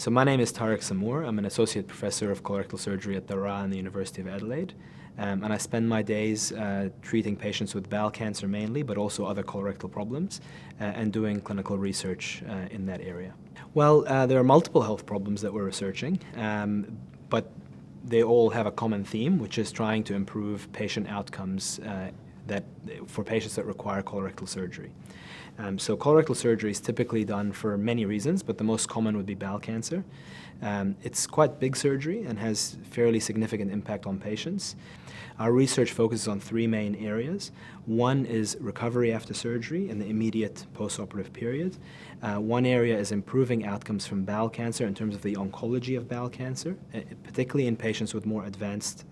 So my name is Tarik Sammour. I'm an associate professor of colorectal surgery at the RAH in the University of Adelaide. And I spend my days treating patients with bowel cancer mainly, but also other colorectal problems, and doing clinical research in that area. Well, there are multiple health problems that we're researching, but they all have a common theme, which is trying to improve patient outcomes for patients that require colorectal surgery. So colorectal surgery is typically done for many reasons, but the most common would be bowel cancer. It's quite big surgery and has fairly significant impact on patients. Our research focuses on three main areas. One is recovery after surgery in the immediate postoperative period. One area is improving outcomes from bowel cancer in terms of the oncology of bowel cancer, particularly in patients with more advanced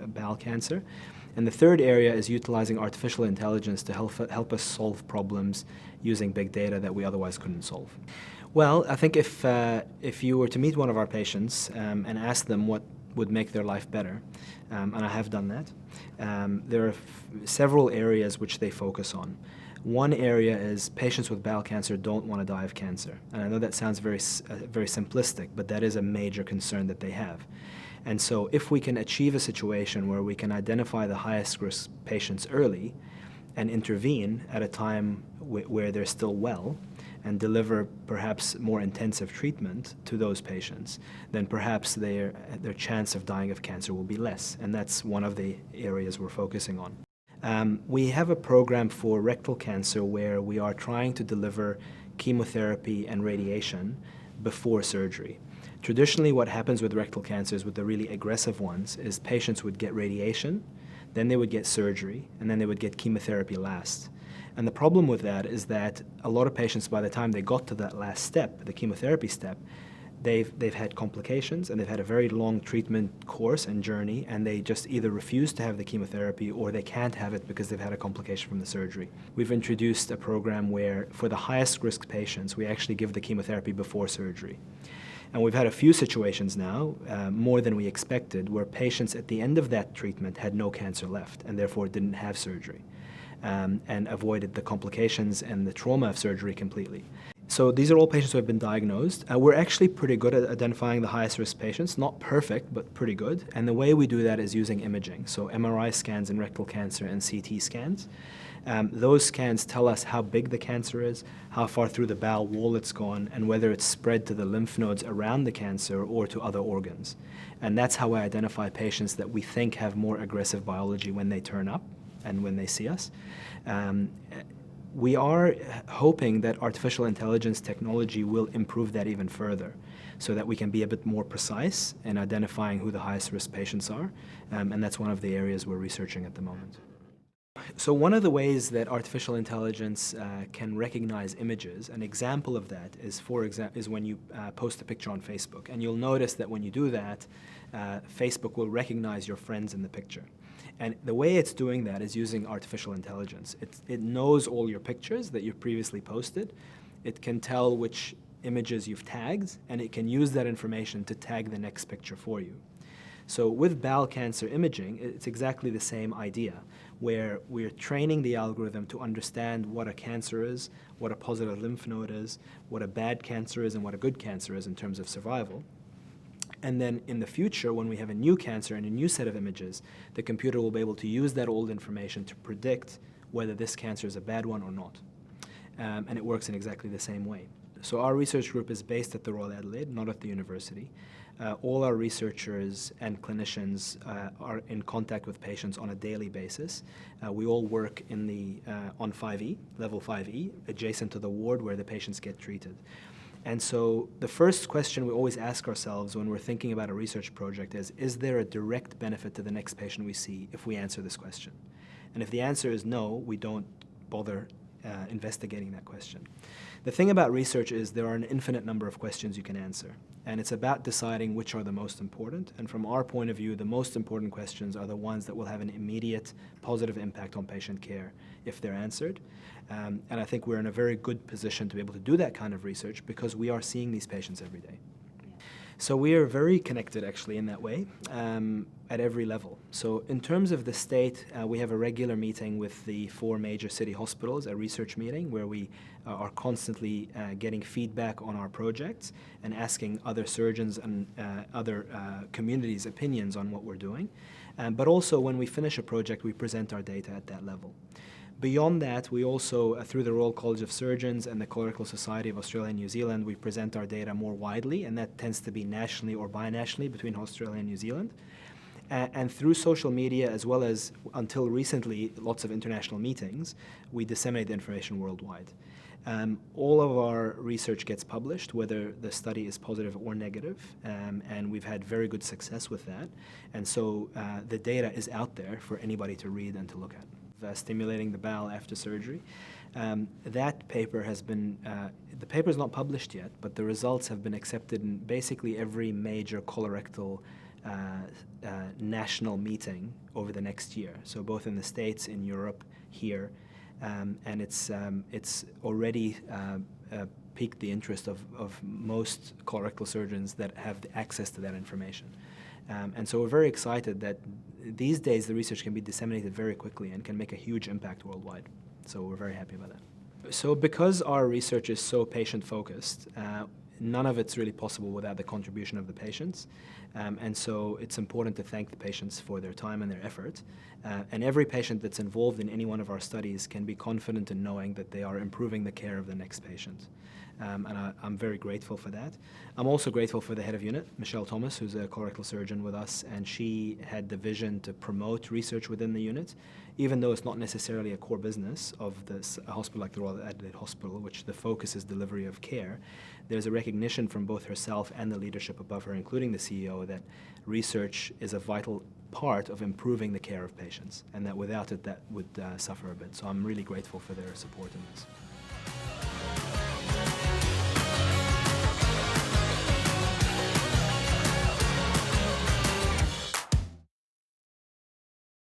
bowel cancer. And the third area is utilizing artificial intelligence to help us solve problems using big data that we otherwise couldn't solve. Well, I think if you were to meet one of our patients and ask them what would make their life better, and I have done that, there are several areas which they focus on. One area is patients with bowel cancer don't want to die of cancer. And I know that sounds very simplistic, but that is a major concern that they have. And so if we can achieve a situation where we can identify the highest risk patients early and intervene at a time where they're still well and deliver perhaps more intensive treatment to those patients, then perhaps their chance of dying of cancer will be less. And that's one of the areas we're focusing on. We have a program for rectal cancer where we are trying to deliver chemotherapy and radiation before surgery. Traditionally, what happens with rectal cancers, with the really aggressive ones, is patients would get radiation, then they would get surgery, and then they would get chemotherapy last. And the problem with that is that a lot of patients, by the time they got to that last step, the chemotherapy step, they've had complications and they've had a very long treatment course and journey, and they just either refuse to have the chemotherapy or they can't have it because they've had a complication from the surgery. We've introduced a program where, for the highest risk patients, we actually give the chemotherapy before surgery. And we've had a few situations now, more than we expected, where patients at the end of that treatment had no cancer left and therefore didn't have surgery, and avoided the complications and the trauma of surgery completely. So these are all patients who have been diagnosed. We're actually pretty good at identifying the highest risk patients, not perfect, but pretty good. And the way we do that is using imaging, so MRI scans in rectal cancer and CT scans. Those scans tell us how big the cancer is, how far through the bowel wall it's gone, and whether it's spread to the lymph nodes around the cancer or to other organs. And that's how we identify patients that we think have more aggressive biology when they turn up and when they see us. We are hoping that artificial intelligence technology will improve that even further, so that we can be a bit more precise in identifying who the highest risk patients are, and that's one of the areas we're researching at the moment. So one of the ways that artificial intelligence can recognize images, an example of that is, when you post a picture on Facebook. And you'll notice that when you do that, Facebook will recognize your friends in the picture. And the way it's doing that is using artificial intelligence. It knows all your pictures that you've previously posted. It can tell which images you've tagged, and it can use that information to tag the next picture for you. So with bowel cancer imaging, it's exactly the same idea, where we're training the algorithm to understand what a cancer is, what a positive lymph node is, what a bad cancer is, and what a good cancer is in terms of survival. And then in the future, when we have a new cancer and a new set of images, the computer will be able to use that old information to predict whether this cancer is a bad one or not. And it works in exactly the same way. So our research group is based at the Royal Adelaide, not at the university. All our researchers and clinicians are in contact with patients on a daily basis. We all work on 5E, level 5E, adjacent to the ward where the patients get treated. And so the first question we always ask ourselves when we're thinking about a research project is there a direct benefit to the next patient we see if we answer this question? And if the answer is no, we don't bother investigating that question. The thing about research is there are an infinite number of questions you can answer, and it's about deciding which are the most important. And from our point of view, the most important questions are the ones that will have an immediate positive impact on patient care if they're answered. And I think we're in a very good position to be able to do that kind of research because we are seeing these patients every day. So we are very connected, actually, in that way, at every level. So in terms of the state, we have a regular meeting with the 4 major city hospitals, a research meeting where we are constantly getting feedback on our projects and asking other surgeons and other communities' opinions on what we're doing. But also, when we finish a project, we present our data at that level. Beyond that, we also, through the Royal College of Surgeons and the Colorectal Society of Australia and New Zealand, we present our data more widely, and that tends to be nationally or binationally between Australia and New Zealand. And through social media, as well as, until recently, lots of international meetings, we disseminate the information worldwide. All of our research gets published, whether the study is positive or negative, and we've had very good success with that. And so the data is out there for anybody to read and to look at. Stimulating the bowel after surgery. That paper has been, the paper is not published yet, but the results have been accepted in basically every major colorectal national meeting over the next year. So both in the States, in Europe, here, and it's already piqued the interest of most colorectal surgeons that have the access to that information. And so we're very excited that these days the research can be disseminated very quickly and can make a huge impact worldwide. So we're very happy about that. So because our research is so patient-focused, none of it's really possible without the contribution of the patients. And so it's important to thank the patients for their time and their effort. And every patient that's involved in any one of our studies can be confident in knowing that they are improving the care of the next patient. And I'm very grateful for that. I'm also grateful for the head of unit, Michelle Thomas, who's a colorectal surgeon with us, and she had the vision to promote research within the unit, even though it's not necessarily a core business of a hospital like the Royal Adelaide Hospital, which the focus is delivery of care. There's a recognition from both herself and the leadership above her, including the CEO, that research is a vital part of improving the care of patients, and that without it, that would suffer a bit. So I'm really grateful for their support in this.